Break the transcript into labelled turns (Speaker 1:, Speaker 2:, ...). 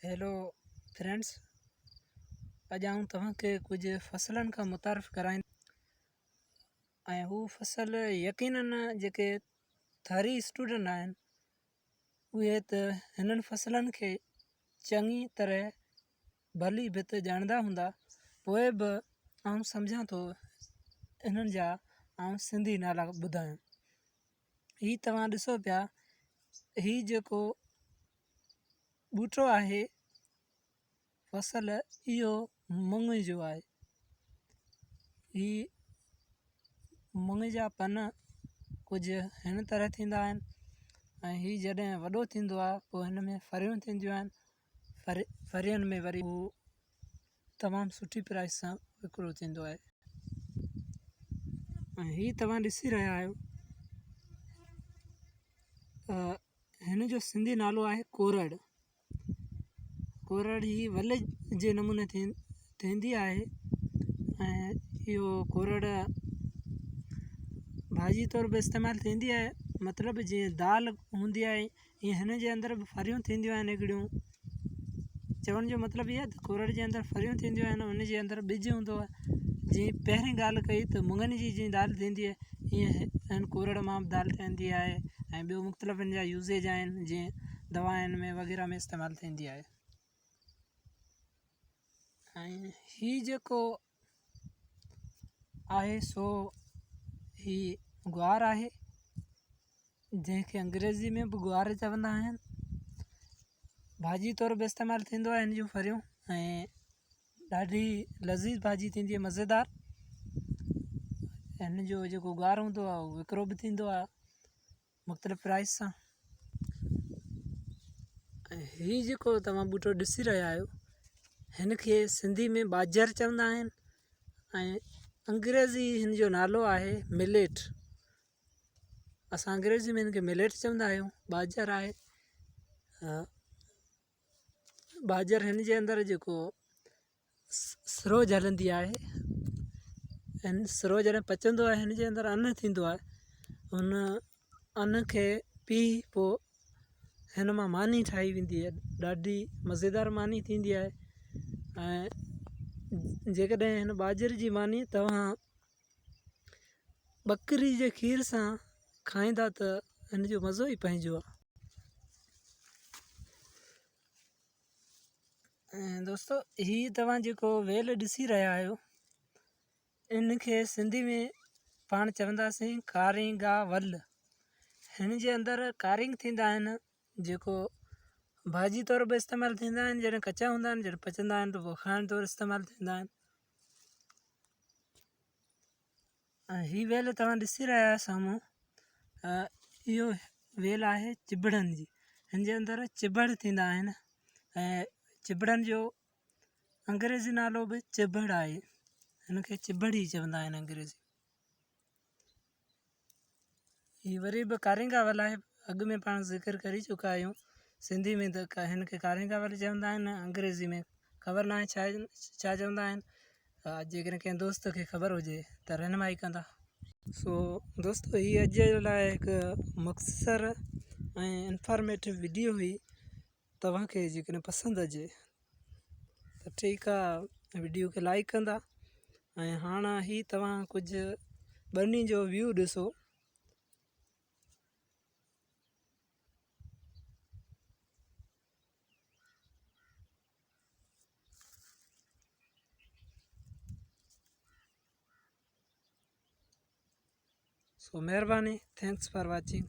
Speaker 1: Hello friends, अॼु आऊं तव्हांखे कुझु फ़सलनि खां मुतारिफ़ कराईंदुमि ऐं हू फ़सल यकीनन जेके थारी स्टूडेंट आहिनि उहे त हिननि फ़सलनि खे चङी तरह भली भित ॼाणंदा हूंदा, पोइ बि आऊं सम्झां थो हिननि जा आऊं सिंधी नाला ॿुधायां। हीअ तव्हां ॾिसो पिया, हीअ जेको ॿूटो आहे फसल इहो मुङ जो आहे। हीअ मुङ जा पन कुझु हिन तरह थींदा आहिनि ऐं हीअ जॾहिं वॾो थींदो आहे पोइ हिन में फरियूं थींदियूं आहिनि। फरियुनि में वरी हू तमामु सुठी प्राइस सां विकिरो थींदो आहे। ऐं हीअ तव्हां ॾिसी रहिया आहियो, हिन जो सिंधी नालो आहे कोरड़। कोरड़ ही वल जे नमूने थींदी आहे ऐं इहो कोरड़ भाॼी तौर पे इस्तेमालु थींदी आहे। मतिलबु जीअं दाल हूंदी आहे हीअं हिन जे अंदरि बि फरियूं थींदियूं आहिनि हिकिड़ियूं। चवण जो मतिलबु इहो आहे त कोरड़ जे अंदरि फरियूं थींदियूं आहिनि, हुन जे अंदरि ॿिज हूंदो आहे। जीअं पहिरीं ॻाल्हि कई त मुङनि जी जीअं दाल थींदी आहे हीअं हिन कोरड़ मां बि दाल ठहंदी आहे ऐं ॿियो मुख़्तलिफ़ हिन जा यूज़ेज आहिनि, जीअं दवाउनि में वग़ैरह में इस्तेमालु थींदी आहे। ऐं हीअ जेको आहे सो हीअ ग्वार आहे, जंहिंखे अंग्रेज़ी में बि ग्वार चवंदा आहिनि। भाॼी तौर पे इस्तेमालु थींदो आहे हिन जूं फरियूं ऐं ॾाढी लज़ीज़ भाॼी थींदी आहे, मज़ेदार। हिन जो जेको ग्वार हूंदो आहे उहो विकिरो बि थींदो आहे मुख़्तलिफ़ प्राइस सां। ऐं हीअ जेको तव्हां ॿूटो ॾिसी रहिया आहियो हिन खे सिंधी में बाजर चवंदा आहिनि ऐं अंग्रेज़ी हिन जो नालो आहे मिलेट। असां अंग्रेज़ी में हिन खे मिलेट चवंदा आहियूं। बाजर आहे, बाजर हिन जे अंदरि जेको सिरोज हलंदी आहे, हिन सिरो जॾहिं पचंदो आहे हिन जे अंदरि अन्न थींदो आहे। हुन अन्न खे पी पोइ हिन मां मानी ठाही वेंदी आहे, ॾाढी मज़ेदार मानी थींदी आहे। ऐं जेकॾहिं हिन बाजरे जी मानी तव्हां ॿकरी जे खीर सां खाईंदा त हिन जो मज़ो ई पंहिंजो आहे। ऐं दोस्तो, हीअ तव्हां जेको वेल ॾिसी रहिया आहियो इन खे सिंधी में पाण चवंदासीं कारिंगा वल। हिन जे अंदरि कारिंग थींदा आहिनि जेको भाॼी तौर पे इस्तेमालु थींदा आहिनि। जॾहिं कचा हूंदा आहिनि, जॾहिं पचंदा आहिनि त पोइ खाइण तौरु इस्तेमालु थींदा आहिनि। ऐं हीअ वेल तव्हां ॾिसी रहिया आहियो साम्हूं, इहो वेल आहे चिबड़नि जी। हिन जे अंदरि चिबड़ थींदा आहिनि ऐं चिबड़नि जो अंग्रेज़ी नालो बि चिबड़ आहे। हिन खे चिबड़ ई चवंदा आहिनि अंग्रेज़ी। हीअ वरी बि कारिंगा वल आहे, अॻु में पाण ज़िक्र करे चुका आहियूं। सिंधी में त हिन खे कारिंगा वल चवंदा आहिनि, अंग्रेज़ी में ख़बर न आहे छा चवंदा आहिनि। जेकॾहिं कंहिं दोस्त खे ख़बर हुजे त रहनुमाई कंदा। सो दोस्तो, हीअ अॼु जे लाइ हिकु मुख़्तसर ऐं इंफॉर्मेटिव वीडियो हुई। तव्हांखे जेकॾहिं पसंदि अचे त ठीकु आहे, वीडियो खे लाइक कंदा। ऐं हाणे ही तव्हां कुझु ॿनी जो व्यू ॾिसो। सो महिरबानी, थैंक्स फॉर वॉचिंग।